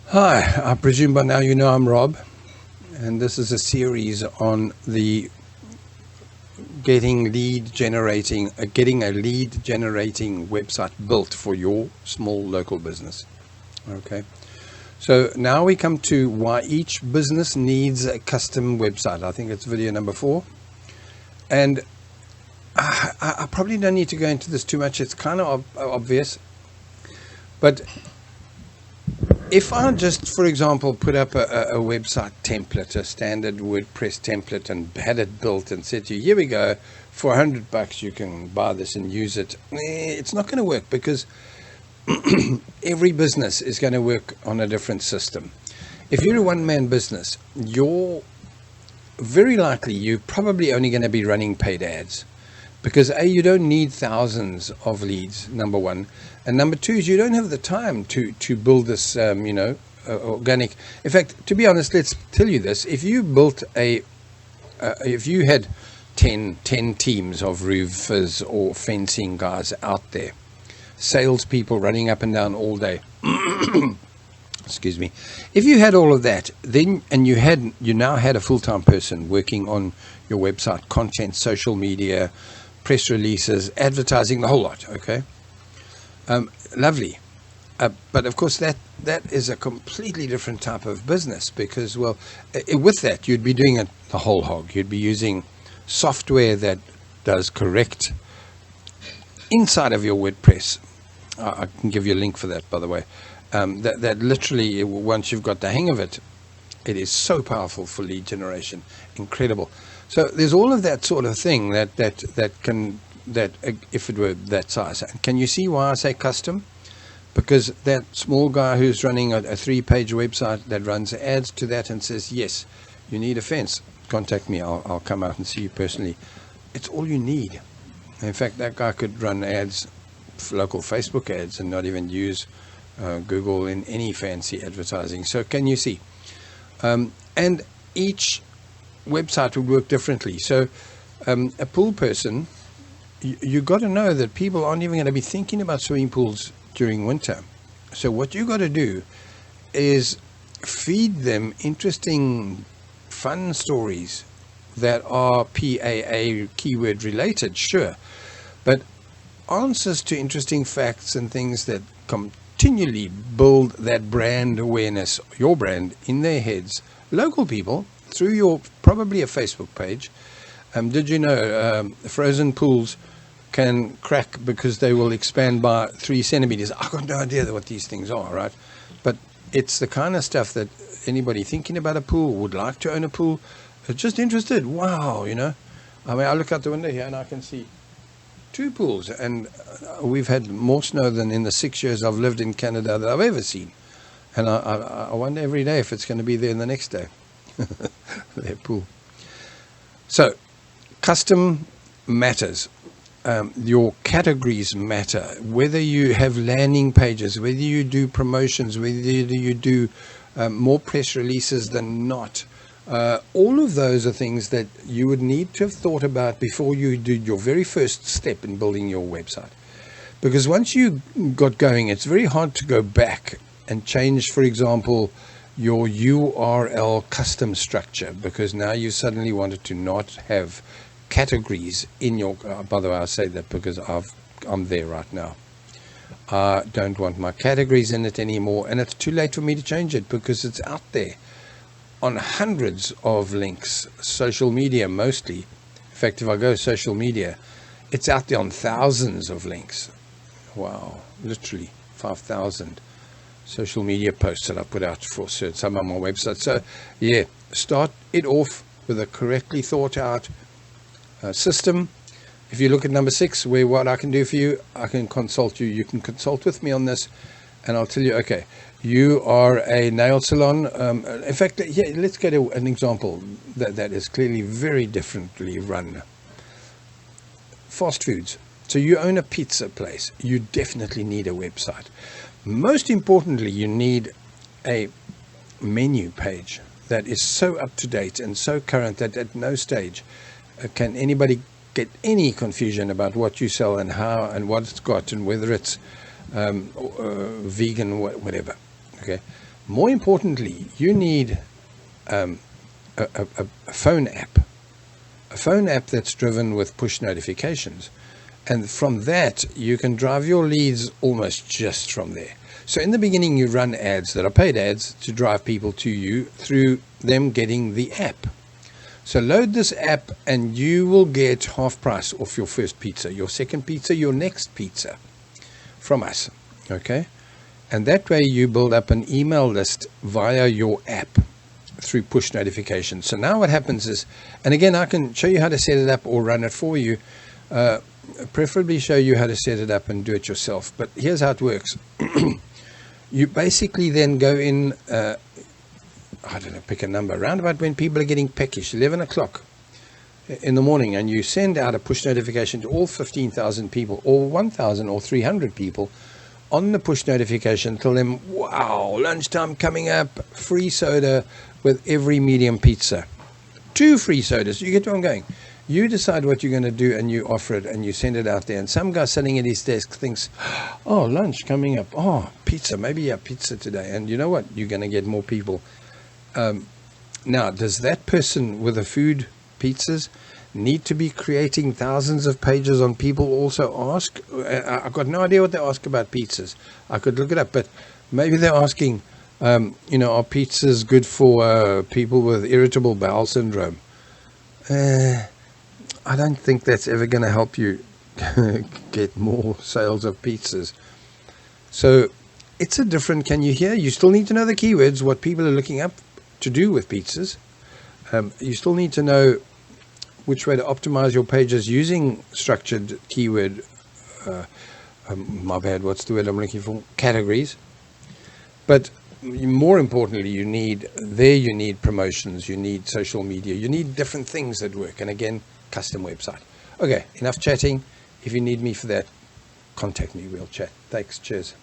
Hi, I presume by now you know I'm Rob, and this is a series on the getting a lead generating website built for your small local business. Okay, so now we come to why each business needs a custom website. I think it's video number 4, and I probably don't need to go into this too much. It's kind of obvious, but if I just, for example, put up a website template, a standard WordPress template, and had it built and said to you, here we go, for $100 you can buy this and use it, it's not going to work, because every business is going to work on a different system. If you're a one-man business, you're probably only going to be running paid ads, because you don't need thousands of leads, number one, and number two is you don't have the time to build this organic. In fact, to be honest, let's tell you this: if you built if you had 10 teams of roofers or fencing guys out there, salespeople running up and down all day, excuse me, if you had all of that, then, and you now had a full-time person working on your website content, social media, press releases, advertising, the whole lot, okay, lovely, but of course that is a completely different type of business, because, well, with that you'd be doing it the whole hog. You'd be using software that does correct inside of your WordPress. I can give you a link for that, by the way. That literally, once you've got the hang of it, it is so powerful for lead generation, incredible. So there's all of that sort of thing that if it were that size. Can you see why I say custom? Because that small guy who's running a 3-page website that runs ads to that and says, yes, you need a fence, contact me, I'll come out and see you personally. It's all you need. In fact, that guy could run ads, local Facebook ads, and not even use Google in any fancy advertising. So can you see? And each website would work differently. So a pool person, you got to know that people aren't even going to be thinking about swimming pools during winter. So what you got to do is feed them interesting, fun stories that are PAA keyword related, sure, but answers to interesting facts and things that continually build that brand awareness, your brand, in their heads. Local people, through your probably a Facebook page. Did you know frozen pools can crack because they will expand by 3 centimeters? I've got no idea what these things are, right? But it's the kind of stuff that anybody thinking about a pool, would like to own a pool, is just interested. Wow, I mean, I look out the window here and I can see 2 pools, and we've had more snow than in the 6 years I've lived in Canada that I've ever seen. And I wonder every day if it's going to be there the next day. Their pool. So, custom matters. Your categories matter. Whether you have landing pages, whether you do promotions, whether you do more press releases than not, all of those are things that you would need to have thought about before you did your very first step in building your website. Because once you got going, it's very hard to go back and change, for example, your URL custom structure, because now you suddenly wanted to not have categories in your, by the way, I say that because I'm there right now. I don't want my categories in it anymore, and it's too late for me to change it because it's out there on hundreds of links, social media mostly. In fact, if I go social media, it's out there on thousands of links. Wow, literally 5,000 social media posts that I put out for some on my website. So yeah, start it off with a correctly thought out system. If you look at number 6, where what I can do for you, I can consult you. You can consult with me on this, and I'll tell you, okay, you are a nail salon. In fact, yeah, let's get an example that is clearly very differently run. Fast foods. So you own a pizza place. You definitely need a website. Most importantly, you need a menu page that is so up to date and so current that at no stage can anybody get any confusion about what you sell and how and what it's got and whether it's vegan, whatever. Okay. More importantly, you need a phone app. A phone app that's driven with push notifications. And from that, you can drive your leads almost just from there. So in the beginning, you run ads that are paid ads to drive people to you through them getting the app. So load this app and you will get half price off your first pizza, your second pizza, your next pizza from us. Okay. And that way you build up an email list via your app through push notifications. So now what happens is, and again, I can show you how to set it up or run it for you. Preferably show you how to set it up and do it yourself. But here's how it works. You basically then go in, I don't know, pick a number, around about when people are getting peckish, 11 o'clock in the morning, and you send out a push notification to all 15,000 people, or 1,000 or 300 people on the push notification. Tell them, wow, lunchtime coming up, free soda with every medium pizza. 2 free sodas. You get where I'm going. You decide what you're going to do and you offer it and you send it out there. And some guy sitting at his desk thinks, oh, lunch coming up. Oh, pizza. Maybe pizza today. And you know what? You're going to get more people. Now, does that person with the food pizzas need to be creating thousands of pages on people also ask? I've got no idea what they ask about pizzas. I could look it up, but maybe they're asking, are pizzas good for people with irritable bowel syndrome? I don't think that's ever going to help you get more sales of pizzas. So it's a different, can you hear? You still need to know the keywords, what people are looking up to do with pizzas. You still need to know which way to optimize your pages using structured keyword, what's the word I'm looking for? Categories. But more importantly, you need promotions, you need social media, you need different things that work. And again, custom website. Okay, enough chatting. If you need me for that, contact me. We'll chat. Thanks. Cheers.